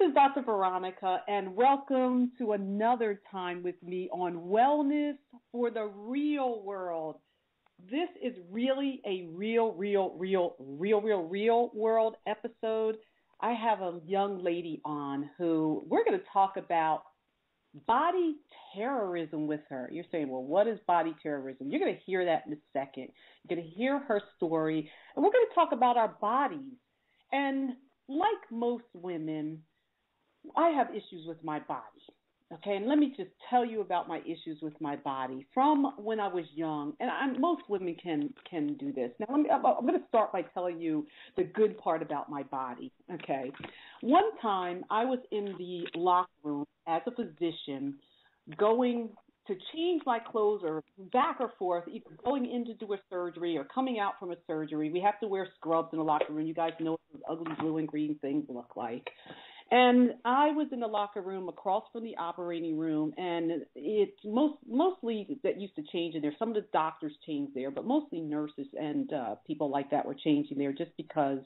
is Dr. Veronica, and welcome to another time with me on Wellness for the Real World. This is really a real world episode. I have a young lady on who we're going to talk about body terrorism with her. You're saying, well, what is body terrorism? You're going to hear that in a second. You're going to hear her story, and we're going to talk about our bodies. And like most women, I have issues with my body, okay? And let me just tell you about my issues with my body from when I was young. And most women can do this. Now, I'm going to start by telling you the good part about my body, okay? One time, I was in the locker room as a physician going to change my clothes or back or forth, either going in to do a surgery or coming out from a surgery. We have to wear scrubs in the locker room. You guys know what those ugly blue and green things look like. And I was in the locker room across from the operating room, and it's mostly that used to change in there. Some of the doctors changed there, but mostly nurses and people like that were changing there just because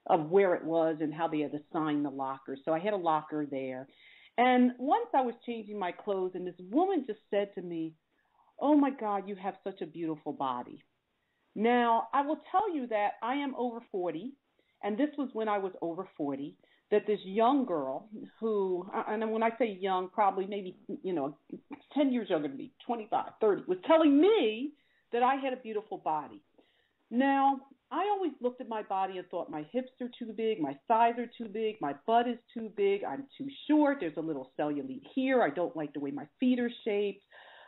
of where it was and how they had assigned the locker. So I had a locker there. And once I was changing my clothes, and this woman just said to me, "Oh, my God, you have such a beautiful body." Now, I will tell you that I am over 40, and this was when I was over 40, that this young girl who, and when I say young, probably maybe, 10 years younger than me, 25, 30, was telling me that I had a beautiful body. Now, I always looked at my body and thought my hips are too big, my thighs are too big, my butt is too big, I'm too short, there's a little cellulite here, I don't like the way my feet are shaped.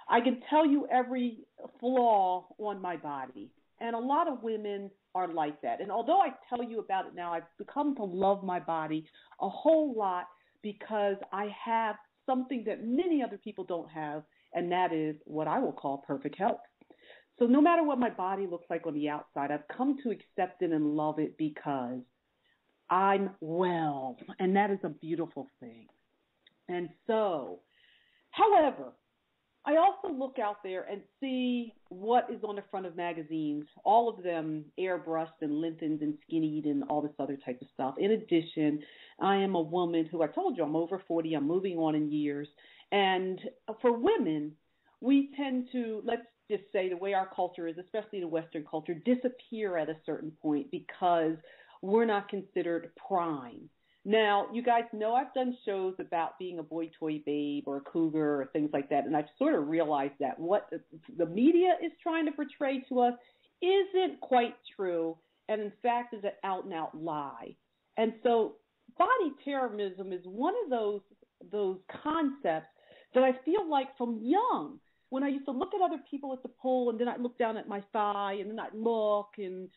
I can tell you every flaw on my body. And a lot of women are like that. And although I tell you about it now, I've become to love my body a whole lot because I have something that many other people don't have, and that is what I will call perfect health. So no matter what my body looks like on the outside, I've come to accept it and love it because I'm well, and that is a beautiful thing. And so, however, I also look out there and see what is on the front of magazines, all of them airbrushed and lengthened and skinnied and all this other type of stuff. In addition, I am a woman who, I told you, I'm over 40, I'm moving on in years. And for women, we tend to, let's just say the way our culture is, especially the Western culture, disappear at a certain point because we're not considered prime. Now, you guys know I've done shows about being a boy toy babe or a cougar or things like that, and I've sort of realized that what the media is trying to portray to us isn't quite true, and in fact is an out-and-out lie. And so body terrorism is one of those concepts that I feel like from young, when I used to look at other people at the pool and then I'd look down at my thigh and then I'd look, and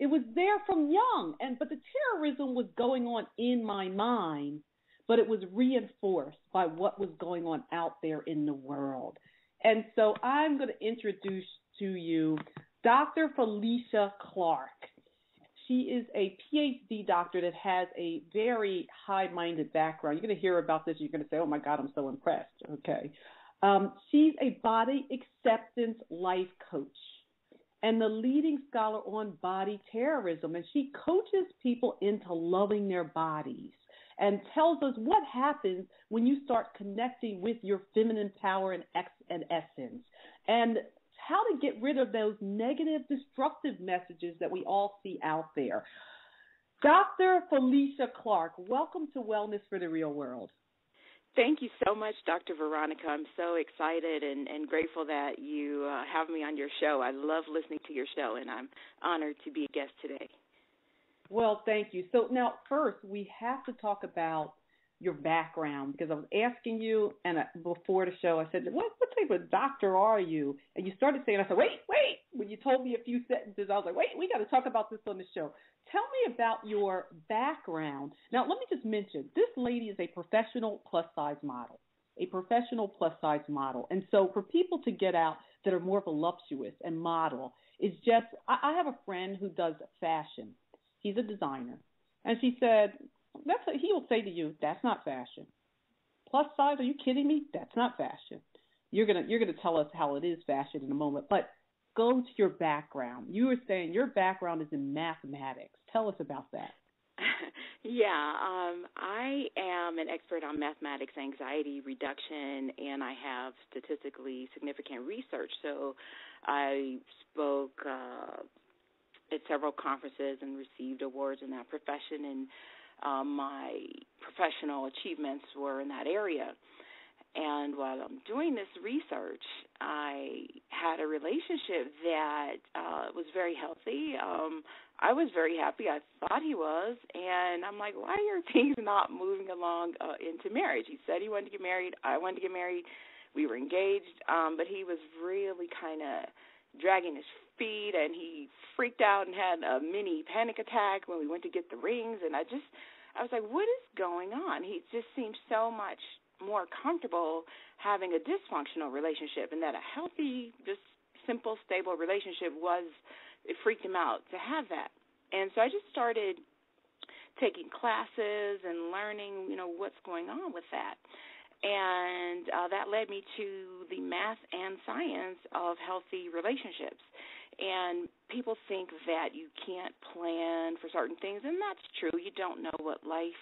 it was there from young. But the terrorism was going on in my mind, but it was reinforced by what was going on out there in the world. And so I'm going to introduce to you Dr. Felicia Clark. She is a PhD doctor that has a very high-minded background. You're going to hear about this. You're going to say, "Oh, my God, I'm so impressed." Okay. She's a body acceptance life coach and the leading scholar on body terrorism. And she coaches people into loving their bodies and tells us what happens when you start connecting with your feminine power and essence, and how to get rid of those negative, destructive messages that we all see out there. Dr. Felicia Clark, welcome to Wellness for the Real World. Thank you so much, Dr. Veronica. I'm so excited and grateful that you have me on your show. I love listening to your show, and I'm honored to be a guest today. Well, thank you. So now, first, we have to talk about your background, because I was asking you, and before the show, I said, what type of doctor are you? And you started saying, I said, wait. When you told me a few sentences, I was like, wait, we got to talk about this on the show. Tell me about your background. Now, let me just mention, this lady is a professional plus-size model, And so for people to get out that are more voluptuous and model, is just, I have a friend who does fashion. He's a designer. And she said, he will say to you, that's not fashion. Plus size, are you kidding me? That's not fashion. You're gonna tell us how it is fashion in a moment, but go to your background. You were saying your background is in mathematics. Tell us about that. I am an expert on mathematics anxiety reduction, and I have statistically significant research. So I spoke at several conferences and received awards in that profession, and my professional achievements were in that area. And while I'm doing this research, I had a relationship that was very healthy. I was very happy. I thought he was. And I'm like, why are things not moving along into marriage? He said he wanted to get married. I wanted to get married. We were engaged. But he was really kind of dragging his feet, and he freaked out and had a mini panic attack when we went to get the rings. And I was like, what is going on? He just seemed so much more comfortable having a dysfunctional relationship, and that a healthy, just simple, stable relationship it freaked him out to have that. And so I just started taking classes and learning, what's going on with that. And that led me to the math and science of healthy relationships. And people think that you can't plan for certain things, and that's true. You don't know what life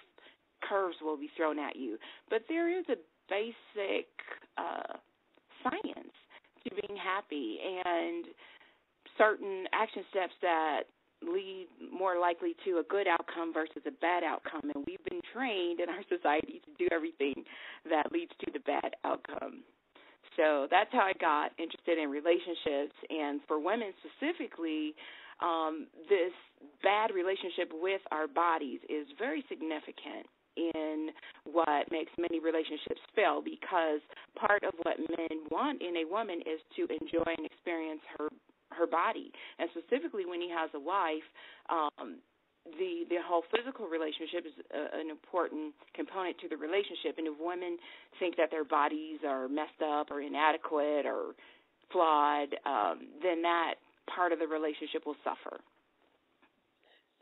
curves will be thrown at you. But there is a basic science to being happy, and certain action steps that lead more likely to a good outcome versus a bad outcome. And we've been trained in our society to do everything that leads to the bad outcome. So that's how I got interested in relationships. And for women specifically, this bad relationship with our bodies is very significant in what makes many relationships fail, because part of what men want in a woman is to enjoy and experience her body. And specifically when he has a wife, the whole physical relationship is an important component to the relationship. And if women think that their bodies are messed up or inadequate or flawed, then that part of the relationship will suffer.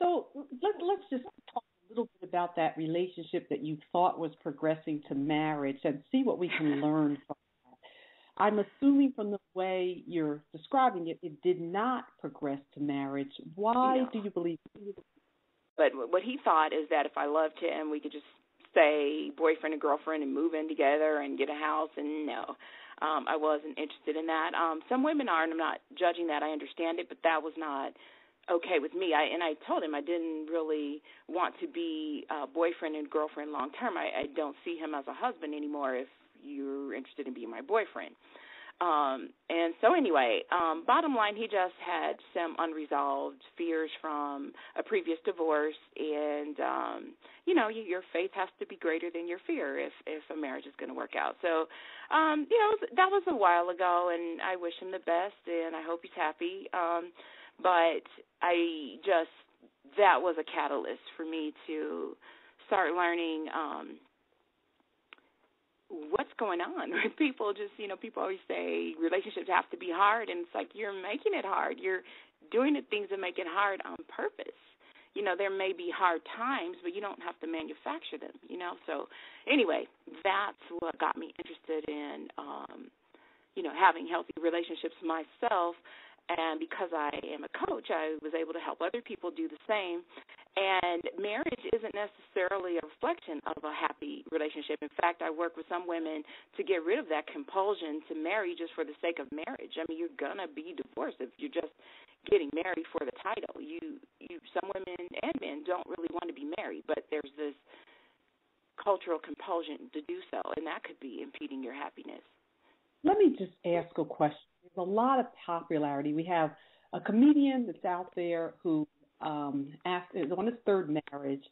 So let's just talk a little bit about that relationship that you thought was progressing to marriage and see what we can learn from that. I'm assuming from the way you're describing it, it did not progress to marriage. Why do you believe? But what he thought is that if I loved him, we could just stay boyfriend and girlfriend and move in together and get a house. And no, I wasn't interested in that. Some women are, and I'm not judging that. I understand it, but that was not okay with me. I told him I didn't really want to be boyfriend and girlfriend long term. I don't see him as a husband anymore if you're interested in being my boyfriend. And so anyway, bottom line, he just had some unresolved fears from a previous divorce, and your faith has to be greater than your fear if a marriage is going to work out. So, that was a while ago, and I wish him the best, and I hope he's happy. But that was a catalyst for me to start learning what's going on with people. People always say relationships have to be hard, and it's like you're making it hard. You're doing the things that make it hard on purpose. There may be hard times, but you don't have to manufacture them, So anyway, that's what got me interested in, having healthy relationships myself. And because I am a coach, I was able to help other people do the same. And marriage isn't necessarily a reflection of a happy relationship. In fact, I work with some women to get rid of that compulsion to marry just for the sake of marriage. I mean, you're going to be divorced if you're just getting married for the title. Some women and men don't really want to be married, but there's this cultural compulsion to do so, and that could be impeding your happiness. Let me just ask a question. There's a lot of popularity. We have a comedian that's out there who is on his third marriage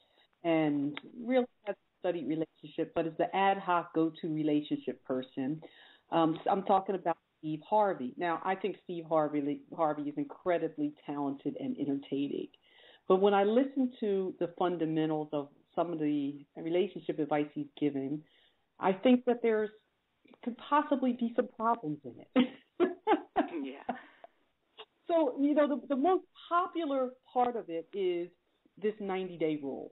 and really has studied relationship, but is the ad hoc go-to relationship person. So I'm talking about Steve Harvey. Now, I think Steve Harvey is incredibly talented and entertaining. But when I listen to the fundamentals of some of the relationship advice he's given, I think that could possibly be some problems in it. Yeah. So, the most popular part of it is this 90-day rule.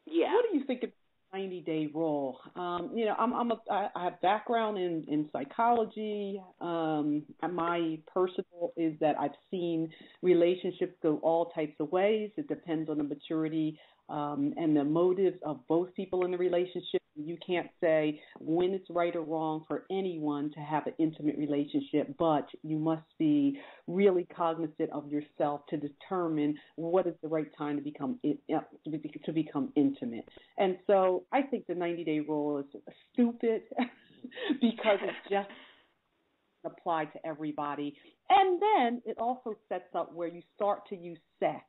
Yeah. What do you think 90-day rule. I have background in psychology. My personal is that I've seen relationships go all types of ways. It depends on the maturity and the motives of both people in the relationship. You can't say when it's right or wrong for anyone to have an intimate relationship, but you must be really cognizant of yourself to determine what is the right time to become intimate. And so I think the 90-day rule is stupid because it's just applied to everybody. And then it also sets up where you start to use sex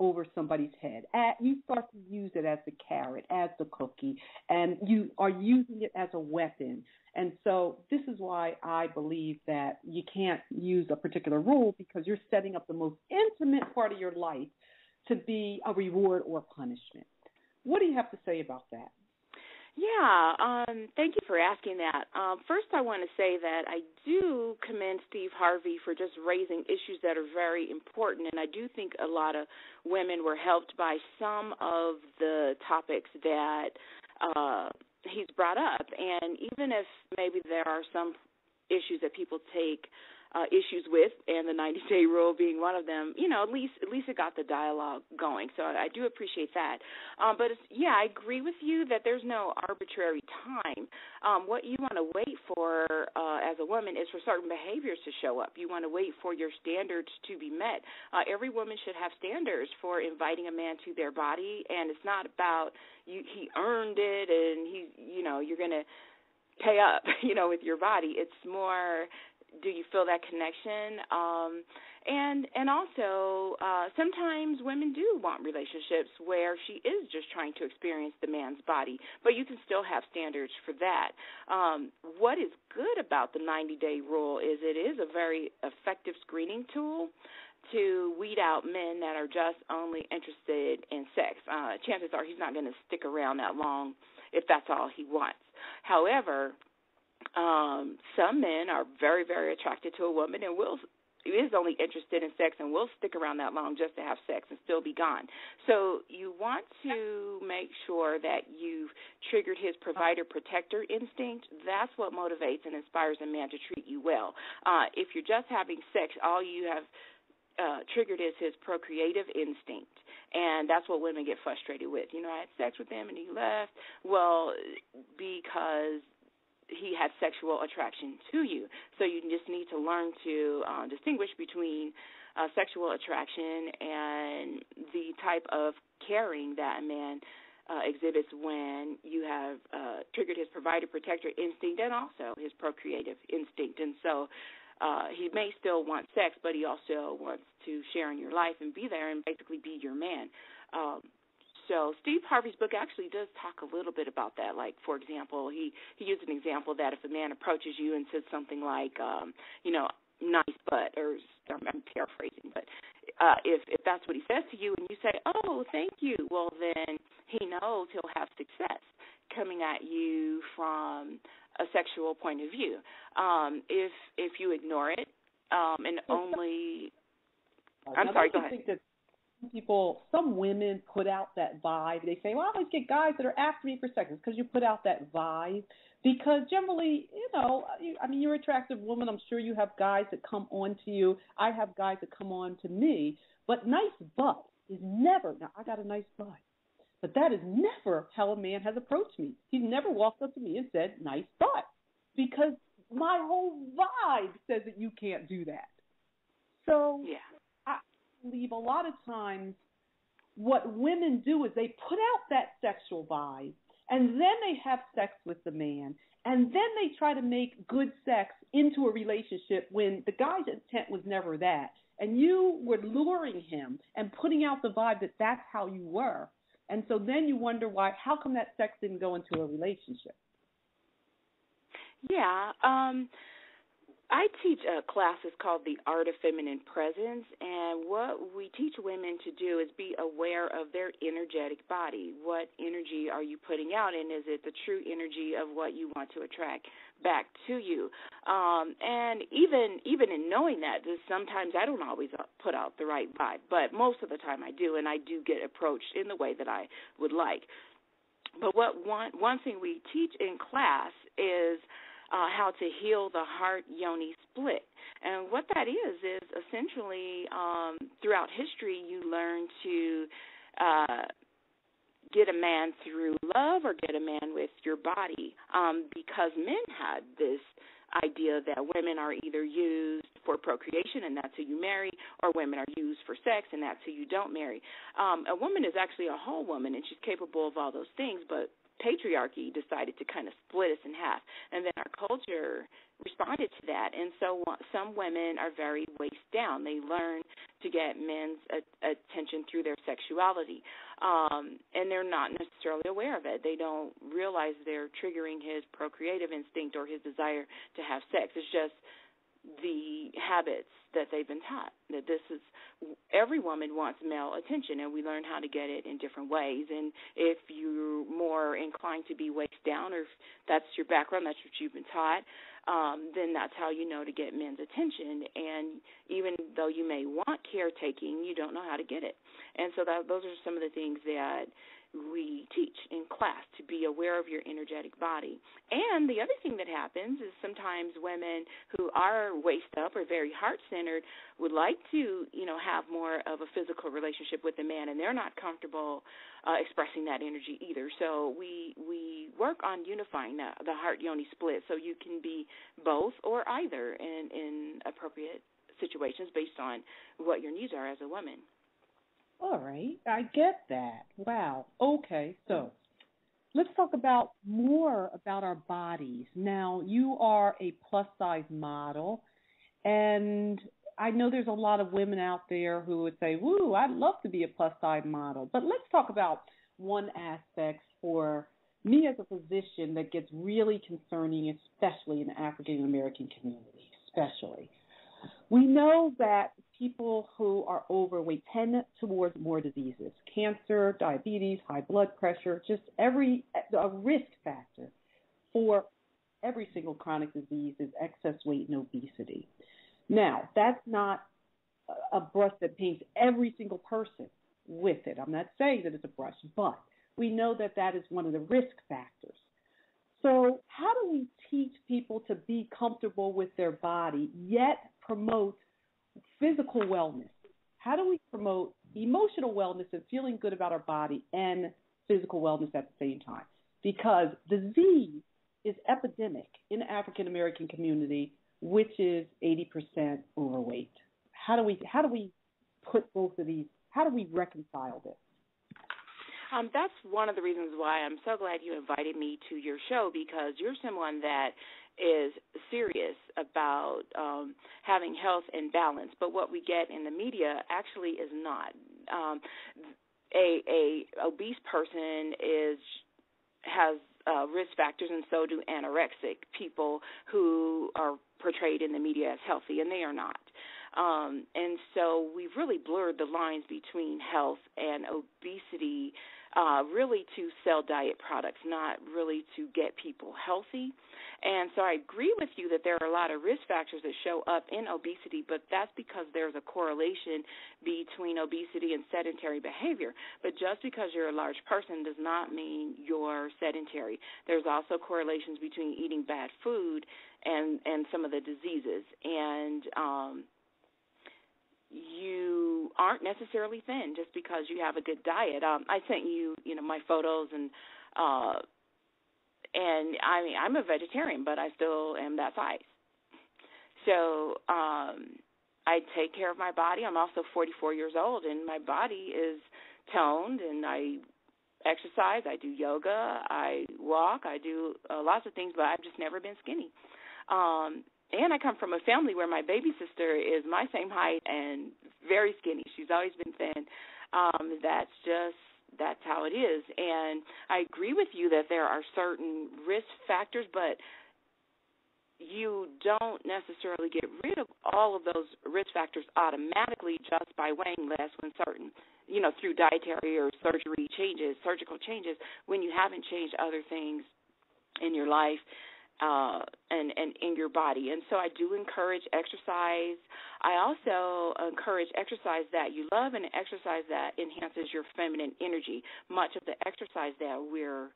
over somebody's head. You start to use it as the carrot, as the cookie, and you are using it as a weapon. And so this is why I believe that you can't use a particular rule, because you're setting up the most intimate part of your life to be a reward or punishment. What do you have to say about that? Yeah, thank you for asking that. First, I want to say that I do commend Steve Harvey for just raising issues that are very important, and I do think a lot of women were helped by some of the topics that he's brought up. And even if maybe there are some issues that people take issues with, and the 90-day rule being one of them, at least it got the dialogue going. So I do appreciate that. But I agree with you that there's no arbitrary time. What you want to wait for as a woman is for certain behaviors to show up. You want to wait for your standards to be met. Every woman should have standards for inviting a man to their body, and it's not about he earned it and you're going to pay up, with your body. It's more, do you feel that connection? And also, sometimes women do want relationships where she is just trying to experience the man's body, but you can still have standards for that. What is good about the 90-day rule is it is a very effective screening tool to weed out men that are just only interested in sex. Chances are he's not going to stick around that long if that's all he wants. However, some men are very, very attracted to a woman and is only interested in sex and will stick around that long just to have sex and still be gone. So you want to make sure that you've triggered his provider-protector instinct. That's what motivates and inspires a man to treat you well. If you're just having sex, all you have triggered is his procreative instinct. And that's what women get frustrated with. I had sex with him and he left. Well, because he had sexual attraction to you. So you just need to learn to distinguish between sexual attraction and the type of caring that a man exhibits when you have triggered his provider-protector instinct and also his procreative instinct. And so he may still want sex, but he also wants to share in your life and be there and basically be your man. So Steve Harvey's book actually does talk a little bit about that. Like, for example, he used an example that if a man approaches you and says something like, nice butt, or I'm paraphrasing, but if that's what he says to you and you say, oh, thank you, well, then he knows he'll have success coming at you from a sexual point of view. If you ignore it and only – I'm sorry, go ahead. Some women put out that vibe. They say, well, I always get guys that are after me for sex. It's because you put out that vibe. Because generally, you're an attractive woman. I'm sure you have guys that come on to you. I have guys that come on to me. But nice butt is never – now, I got a nice butt. But that is never how a man has approached me. He's never walked up to me and said, nice butt. Because my whole vibe says that you can't do that. So yeah. I believe a lot of times what women do is they put out that sexual vibe, and then they have sex with the man, and then they try to make good sex into a relationship when the guy's intent was never that. And you were luring him and putting out the vibe that that's how you were. And so then you wonder why, how come that sex didn't go into a relationship? Yeah. I teach classes called The Art of Feminine Presence, and what we teach women to do is be aware of their energetic body. What energy are you putting out, and is it the true energy of what you want to attract back to you? And even in knowing that, sometimes I don't always put out the right vibe, but most of the time I do, and I do get approached in the way that I would like. But one thing we teach in class is how to heal the heart yoni split. And what that is essentially throughout history you learn to get a man through love or get a man with your body, because men had this idea that women are either used for procreation and that's who you marry, or women are used for sex and that's who you don't marry. A woman is actually a whole woman and she's capable of all those things, but patriarchy decided to kind of split us in half, and then our culture responded to that. And so some women are very waist down. They learn to get men's attention through their sexuality, and they're not necessarily aware of it. They don't realize they're triggering his procreative instinct or his desire to have sex. It's just the habits that they've been taught, that this is, every woman wants male attention, and we learn how to get it in different ways. And if you're more inclined to be waist down, or if that's your background, that's what you've been taught, then that's how you know to get men's attention. And even though you may want caretaking, you don't know how to get it. And so those are some of the things that we teach in class, to be aware of your energetic body. And the other thing that happens is sometimes women who are waist up or very heart-centered would like to, have more of a physical relationship with a man, and they're not comfortable expressing that energy either. So we work on unifying the heart-yoni split so you can be both or either in appropriate situations based on what your needs are as a woman. All right, I get that. Wow. Okay, so let's talk more about our bodies. Now, you are a plus-size model, and I know there's a lot of women out there who would say, woo, I'd love to be a plus-size model. But let's talk about one aspect for me as a physician that gets really concerning, especially in the African-American community, especially. We know that people who are overweight tend towards more diseases, cancer, diabetes, high blood pressure, just a risk factor for every single chronic disease is excess weight and obesity. Now, that's not a brush that paints every single person with it. I'm not saying that it's a brush, but we know that that is one of the risk factors. So how do we teach people to be comfortable with their body, yet promote physical wellness? How do we promote emotional wellness and feeling good about our body and physical wellness at the same time? Because disease is epidemic in the African American community, which is 80% overweight. How do we put both of these? How do we reconcile this? That's one of the reasons why I'm so glad you invited me to your show, because you're someone that is serious about having health and balance. But what we get in the media actually is not. A obese person has risk factors, and so do anorexic people who are portrayed in the media as healthy, and they are not. And so we've really blurred the lines between health and obesity, really to sell diet products, not really to get people healthy. And so I agree with you that there are a lot of risk factors that show up in obesity, but that's because there's a correlation between obesity and sedentary behavior. But just because you're a large person does not mean you're sedentary. There's also correlations between eating bad food and some of the diseases. And you aren't necessarily thin just because you have a good diet. I sent you, my photos, and I mean, I'm a vegetarian, but I still am that size. So I take care of my body. I'm also 44 years old, and my body is toned, and I exercise. I do yoga. I walk. I do lots of things, but I've just never been skinny. And I come from a family where my baby sister is my same height and very skinny. She's always been thin. That's how it is. And I agree with you that there are certain risk factors, but you don't necessarily get rid of all of those risk factors automatically just by weighing less when certain, through dietary or surgical changes, when you haven't changed other things in your life and in your body. And so I do encourage exercise. I also encourage exercise that you love and exercise that enhances your feminine energy. Much of the exercise that we're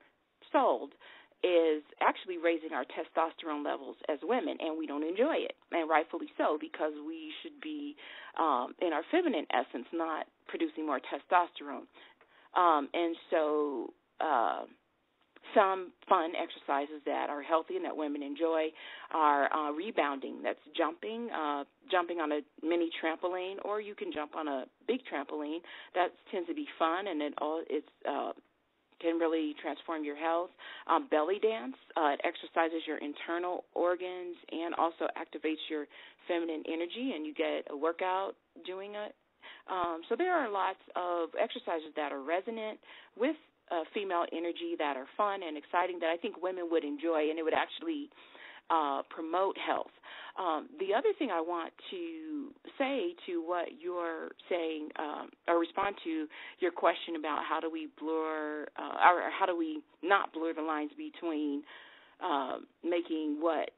sold is actually raising our testosterone levels as women, and we don't enjoy it, and rightfully so, because we should be in our feminine essence, not producing more testosterone. And so some fun exercises that are healthy and that women enjoy are rebounding. That's jumping on a mini trampoline, or you can jump on a big trampoline. That tends to be fun, and it's can really transform your health. Belly dance, it exercises your internal organs and also activates your feminine energy, and you get a workout doing it. So there are lots of exercises that are resonant with female energy, that are fun and exciting, that I think women would enjoy, and it would actually promote health. The other thing I want to say to what you're saying, or respond to your question about how do we blur, or how do we not blur the lines between making what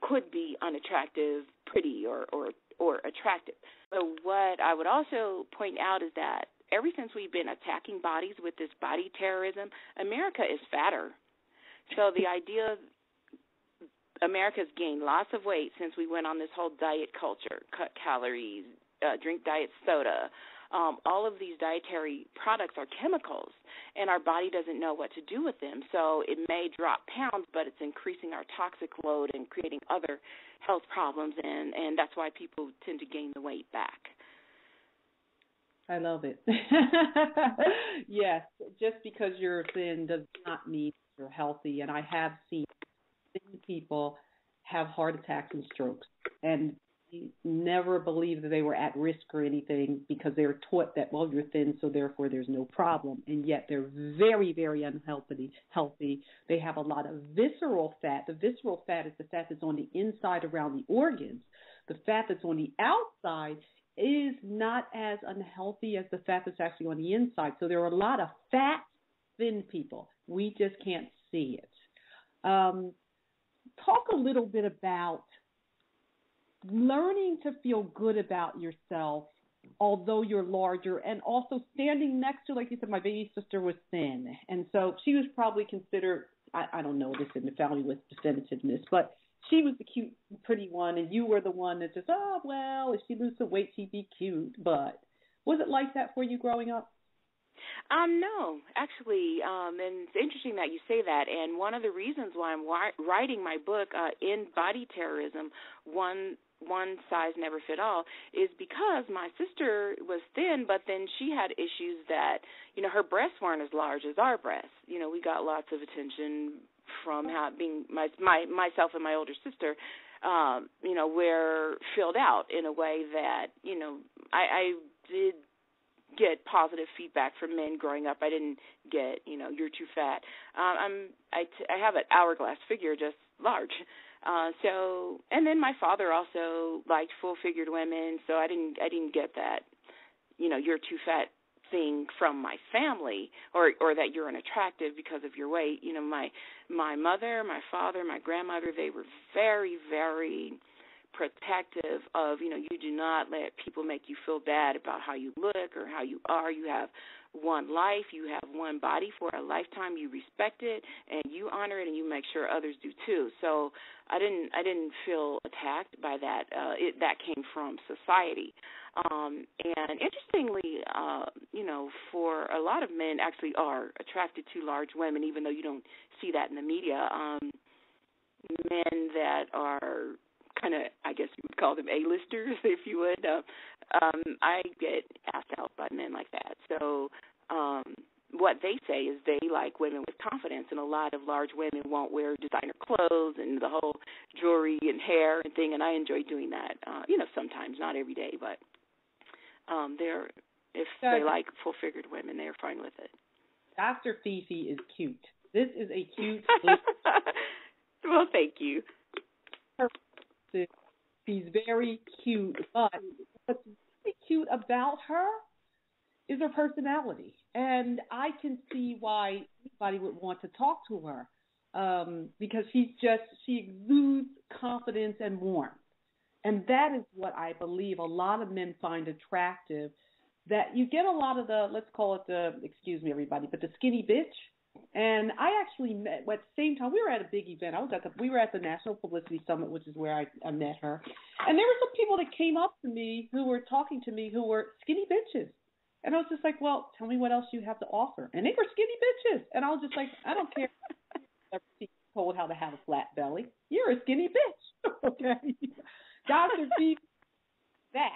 could be unattractive pretty or attractive. So what I would also point out is that ever since we've been attacking bodies with this body terrorism, America is fatter. So the idea America's gained lots of weight since we went on this whole diet culture, cut calories, drink diet soda. All of these dietary products are chemicals, and our body doesn't know what to do with them. So it may drop pounds, but it's increasing our toxic load and creating other health problems, and that's why people tend to gain the weight back. I love it. Yes, just because you're thin does not mean you're healthy, and I have seen people have heart attacks and strokes and never believed that they were at risk or anything because they were taught that, well, you're thin, so therefore there's no problem. And yet they're very, very unhealthy. They have a lot of visceral fat. The visceral fat is the fat that's on the inside around the organs. The fat that's on the outside is not as unhealthy as the fat that's actually on the inside. So there are a lot of fat, thin people. We just can't see it. Talk a little bit about learning to feel good about yourself, although you're larger, and also standing next to, like you said, my baby sister was thin. And so she was probably considered, I don't know this in the family with definitiveness, but she was the cute, pretty one, and you were the one that just, oh, well, if she loses some weight, she'd be cute. But was it like that for you growing up? No, actually, and it's interesting that you say that. And one of the reasons why I'm writing my book, In Body Terrorism, One Size Never Fit All, is because my sister was thin, but then she had issues that, her breasts weren't as large as our breasts. We got lots of attention from being myself and my older sister, we're filled out in a way that, I did get positive feedback from men growing up. I didn't get, you're too fat. I have an hourglass figure, just large. And then my father also liked full-figured women, so I didn't get that, you're too fat thing from my family, or that you're unattractive because of your weight. My mother, my father, my grandmother, they were very, very protective of, you do not let people make you feel bad about how you look or how you are. You have one life, you have one body for a lifetime. You respect it and you honor it, and you make sure others do too. So I didn't feel attacked by that. That came from society. And interestingly, for a lot of men actually are attracted to large women, even though you don't see that in the media. Men that are kind of, I guess you would call them A-listers, if you would. I get asked out by men like that. So what they say is they like women with confidence, and a lot of large women won't wear designer clothes and the whole jewelry and hair and thing, and I enjoy doing that, sometimes, not every day, but if they like full-figured women, they're fine with it. Dr. Fifi is cute. This is a cute Well, thank you. She's very cute, but what's really cute about her is her personality. And I can see why anybody would want to talk to her because she exudes confidence and warmth. And that is what I believe a lot of men find attractive, that you get a lot of the, let's call it the, excuse me, everybody, but the skinny bitch. And I actually met at the same time. We were at a big event. We were at the National Publicity Summit, which is where I met her. And there were some people that came up to me who were talking to me who were skinny bitches. And I was just like, well, tell me what else you have to offer. And they were skinny bitches. And I was just like, I don't care. I've never told how to have a flat belly. You're a skinny bitch. Okay. Dr. B, that.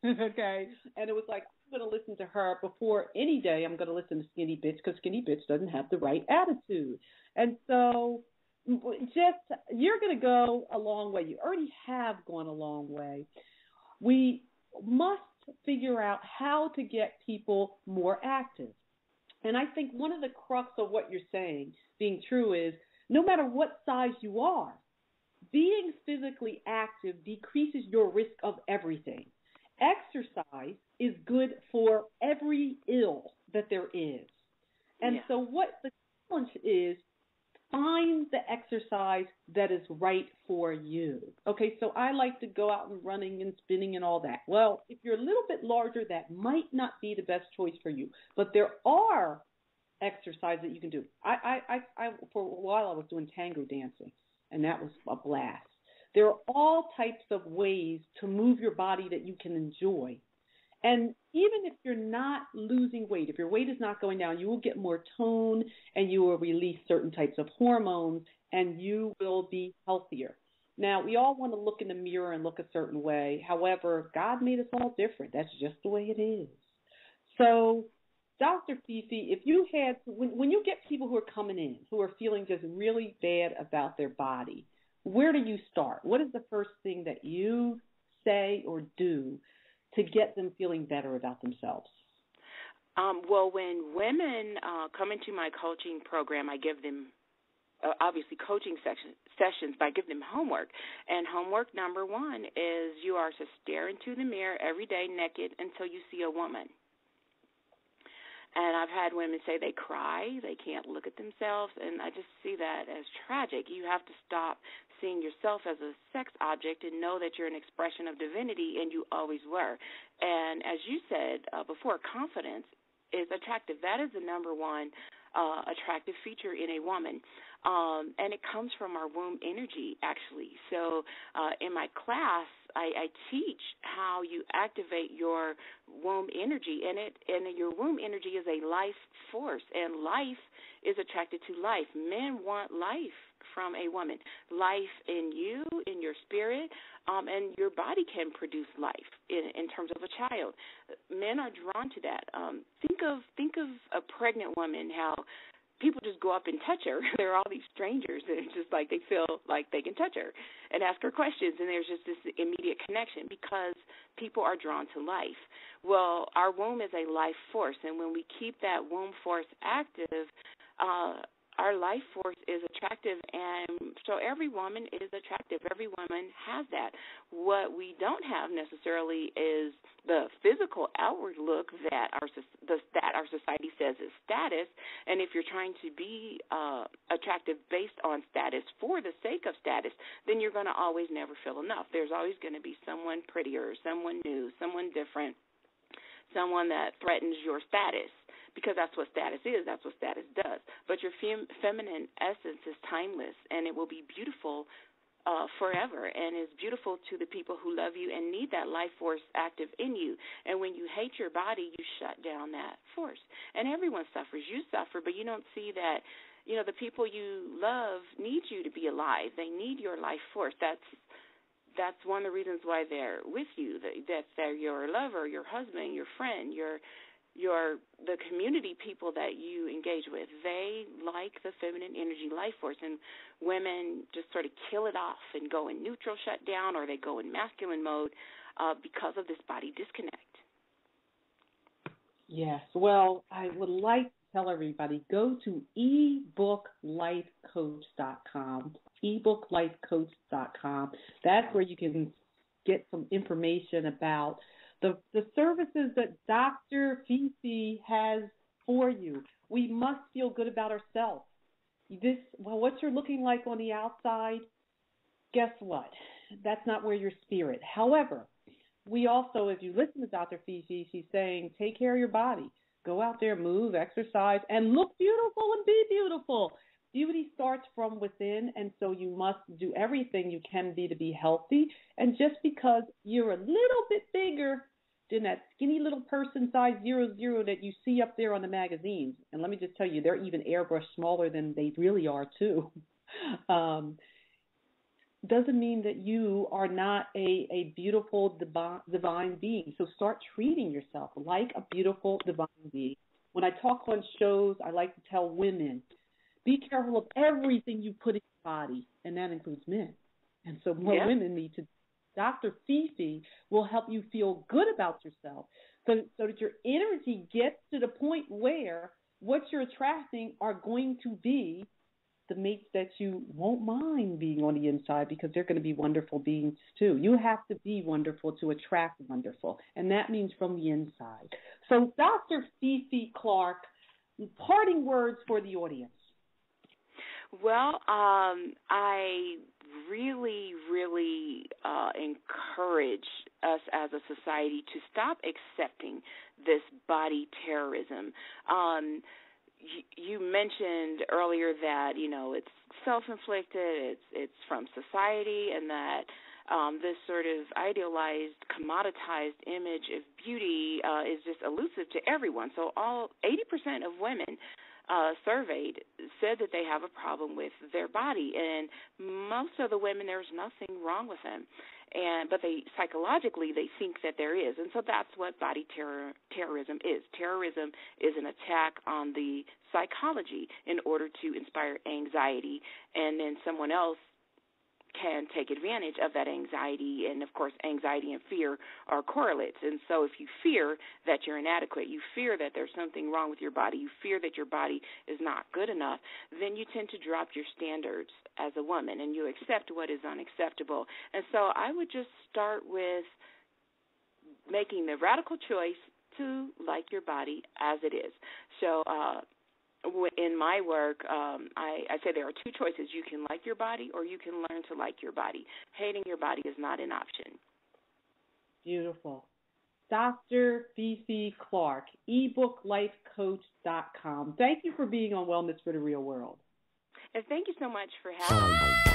Okay. And it was like, I'm going to listen to her before any day. I'm going to listen to Skinny Bitch because Skinny Bitch doesn't have the right attitude. And so you're going to go a long way. You already have gone a long way. We must figure out how to get people more active. And I think one of the crux of what you're saying being true is no matter what size you are, being physically active decreases your risk of everything. Exercise is good for every ill that there is. And so what the challenge is, find the exercise that is right for you. Okay, so I like to go out and running and spinning and all that. Well, if you're a little bit larger, that might not be the best choice for you. But there are exercises that you can do. I for a while I was doing tango dancing, and that was a blast. There are all types of ways to move your body that you can enjoy. And even if you're not losing weight, if your weight is not going down, you will get more tone and you will release certain types of hormones and you will be healthier. Now, we all want to look in the mirror and look a certain way. However, God made us all different. That's just the way it is. So, Dr. Fifi, if you had, when you get people who are coming in, who are feeling just really bad about their body, where do you start? What is the first thing that you say or do to get them feeling better about themselves? Well, when women come into my coaching program, I give them, obviously, coaching sessions, but I give them homework. And homework number one is you are to stare into the mirror every day naked until you see a woman. And I've had women say they cry, they can't look at themselves, and I just see that as tragic. You have to stop seeing yourself as a sex object and know that you're an expression of divinity, and you always were. And as you said before, confidence is attractive. That is the number one attractive feature in a woman, and it comes from our womb energy, actually. So in my class, I teach how you activate your womb energy, and your womb energy is a life force, and life is attracted to life. Men want life from a woman, life in you, in your spirit, and your body can produce life in terms of a child. Men are drawn to that. Think of a pregnant woman, how people just go up and touch her. There are all these strangers, and it's just like they feel like they can touch her and ask her questions, and there's just this immediate connection because people are drawn to life. Well, our womb is a life force, and when we keep that womb force active, our life force is attractive, and so every woman is attractive. Every woman has that. What we don't have necessarily is the physical outward look that our society says is status, and if you're trying to be attractive based on status for the sake of status, then you're going to always never feel enough. There's always going to be someone prettier, someone new, someone different, someone that threatens your status. Because that's what status is, that's what status does. But your feminine essence is timeless, and it will be beautiful forever, and it's beautiful to the people who love you and need that life force active in you. And when you hate your body, you shut down that force. And everyone suffers. You suffer, but you don't see that, the people you love need you to be alive. They need your life force. That's one of the reasons why they're with you, that they're your lover, your husband, your friend, the community people that you engage with. They like the feminine energy life force, and women just sort of kill it off and go in neutral, shut down, or they go in masculine mode because of this body disconnect. Yes. Well, I would like to tell everybody, go to ebooklifecoach.com, ebooklifecoach.com. That's where you can get some information about the services that Dr. Fifi has for you. We must feel good about ourselves. What you're looking like on the outside, guess what? That's not where your spirit. However, we also, if you listen to Dr. Fifi, she's saying take care of your body. Go out there, move, exercise, and look beautiful and be beautiful. Beauty starts from within, and so you must do everything you can be to be healthy. And just because you're a little bit bigger than that skinny little person size 00 that you see up there on the magazines, and let me just tell you, they're even airbrushed smaller than they really are too, doesn't mean that you are not a beautiful divine being. So start treating yourself like a beautiful divine being. When I talk on shows, I like to tell women, be careful of everything you put in your body, and that includes men. And so more women need to. Dr. Fifi will help you feel good about yourself so that your energy gets to the point where what you're attracting are going to be the mates that you won't mind being on the inside, because they're going to be wonderful beings too. You have to be wonderful to attract wonderful, and that means from the inside. So Dr. Fifi Clark, parting words for the audience. Well, I really, really encourage us as a society to stop accepting this body terrorism. You mentioned earlier that, it's self-inflicted, it's from society, and that this sort of idealized, commoditized image of beauty is just elusive to everyone. So 80% of women surveyed said that they have a problem with their body, and most of the women, there's nothing wrong with them, but they psychologically they think that there is, and so that's what body terrorism is. Terrorism is an attack on the psychology in order to inspire anxiety, and then someone else can take advantage of that anxiety. And, of course, anxiety and fear are correlates. And so if you fear that you're inadequate, you fear that there's something wrong with your body, you fear that your body is not good enough, then you tend to drop your standards as a woman and you accept what is unacceptable. And so I would just start with making the radical choice to like your body as it is. So in my work, I say there are two choices. You can like your body or you can learn to like your body. Hating your body is not an option. Beautiful. Dr. Fifi Clark, ebooklifecoach.com. Thank you for being on Wellness for the Real World. And thank you so much for having me.